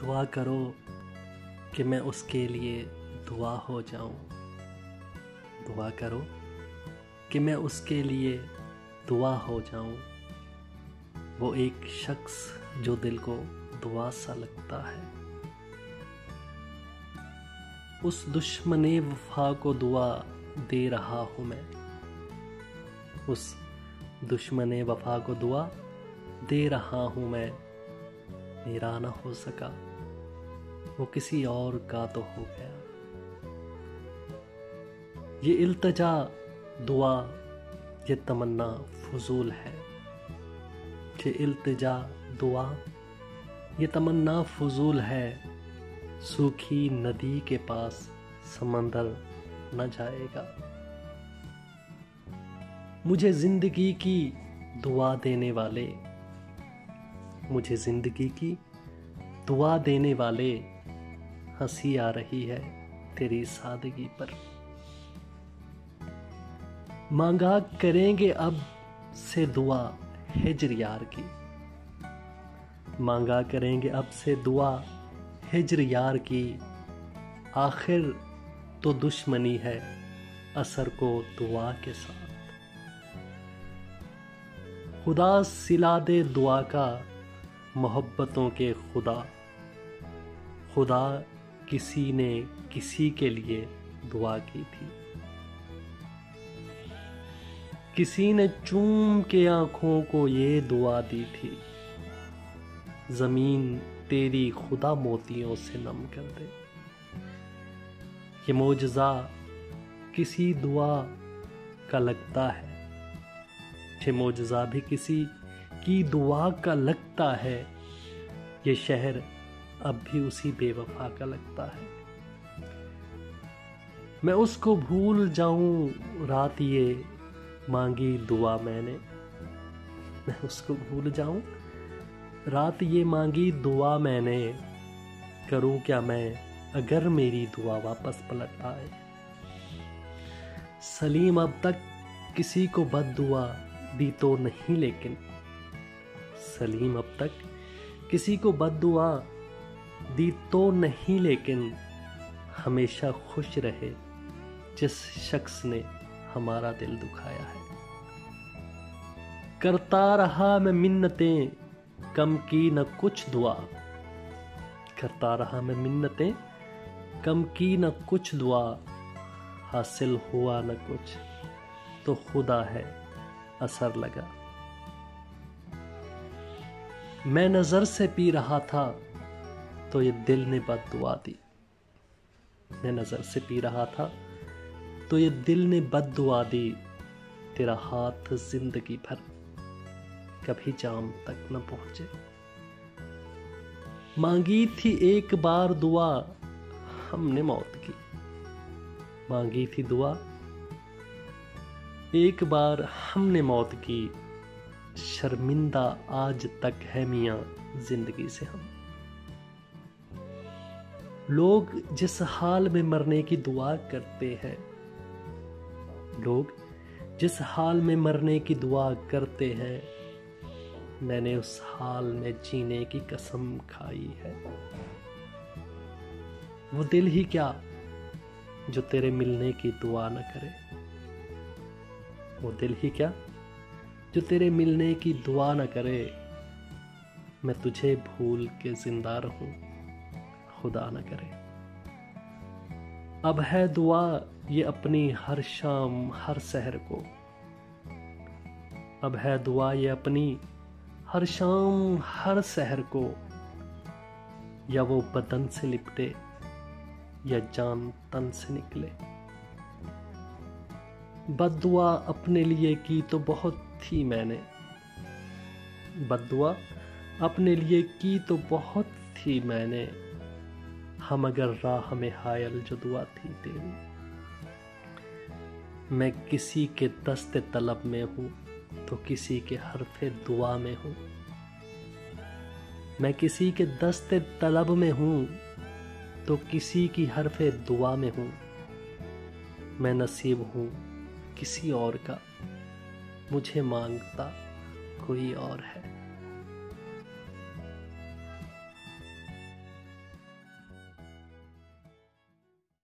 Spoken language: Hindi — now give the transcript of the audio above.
दुआ करो कि मैं उसके लिए दुआ हो जाऊं। दुआ करो कि मैं उसके लिए दुआ हो जाऊं। वो एक शख्स जो दिल को दुआ सा लगता है। उस दुश्मने वफा को दुआ दे रहा हूं मैं। उस दुश्मने वफा को दुआ दे रहा हूं मैं। मेरा ना हो सका, वो किसी और का तो हो गया। ये इल्तिजा दुआ, ये तमन्ना फजूल है। ये इल्तिजा दुआ, ये तमन्ना फजूल है। सूखी नदी के पास समंदर न जाएगा। मुझे जिंदगी की दुआ देने वाले, मुझे जिंदगी की दुआ देने वाले, हंसी आ रही है तेरी सादगी पर। मांगा करेंगे अब से दुआ हिज्र यार की। मांगा करेंगे अब से दुआ हिज्र यार की। आखिर तो दुश्मनी है असर को दुआ के साथ। खुदा सिला दे दुआ का मोहब्बतों के खुदा। खुदा किसी ने किसी के लिए दुआ की थी। किसी ने चूम के आंखों को ये दुआ दी थी। जमीन तेरी खुदा मोतियों से नम कर दे। ये मोजज़ा किसी दुआ का लगता है। ये मोजज़ा भी किसी की दुआ का लगता है। ये शहर अब भी उसी बेवफा का लगता है। मैं उसको भूल जाऊं रात ये मांगी दुआ मैंने। मैं उसको भूल जाऊं रात ये मांगी दुआ मैंने। करूं क्या मैं अगर मेरी दुआ वापस पलट आए। सलीम अब तक किसी को बद्दुआ दी तो नहीं, लेकिन सलीम अब तक किसी को बद्दुआ दी तो नहीं, लेकिन हमेशा खुश रहे जिस शख्स ने हमारा दिल दुखाया है। करता रहा मैं मिन्नतें, कम की न कुछ दुआ। करता रहा मैं मिन्नतें, कम की न कुछ दुआ। हासिल हुआ न कुछ तो खुदा है असर लगा। मैं नजर से पी रहा था तो ये दिल ने बद्दुआ दी। मैं नजर से पी रहा था तो ये दिल ने बद्दुआ दी। तेरा हाथ जिंदगी भर कभी जाम तक न पहुंचे। मांगी थी एक बार दुआ हमने मौत की। मांगी थी दुआ एक बार हमने मौत की। शर्मिंदा आज तक है मियां जिंदगी से हम। लोग जिस हाल में मरने की दुआ करते हैं, लोग जिस हाल में मरने की दुआ करते हैं, मैंने उस हाल में जीने की कसम खाई है। वो दिल ही क्या जो तेरे मिलने की दुआ न करे। वो दिल ही क्या जो तेरे मिलने की दुआ न करे। मैं तुझे भूल के जिंदा रहूं, खुदा न करे। अब है दुआ ये अपनी हर शाम हर सहर को। अब है दुआ ये अपनी हर शाम हर सहर को। या वो बदन से लिपटे या जान तन से निकले। बद्दुआ अपने लिए की तो बहुत थी मैंने। बद्दुआ अपने लिए की तो बहुत थी मैंने। हम अगर राह में हायल जो दुआ थी तेरी। मैं किसी के दस्ते तलब में हूं तो किसी के हरफे दुआ में हूं। मैं किसी के दस्ते तलब में हूं तो किसी की हरफे दुआ में हूं। मैं नसीब हूं किसी और का, मुझे मांगता कोई और है।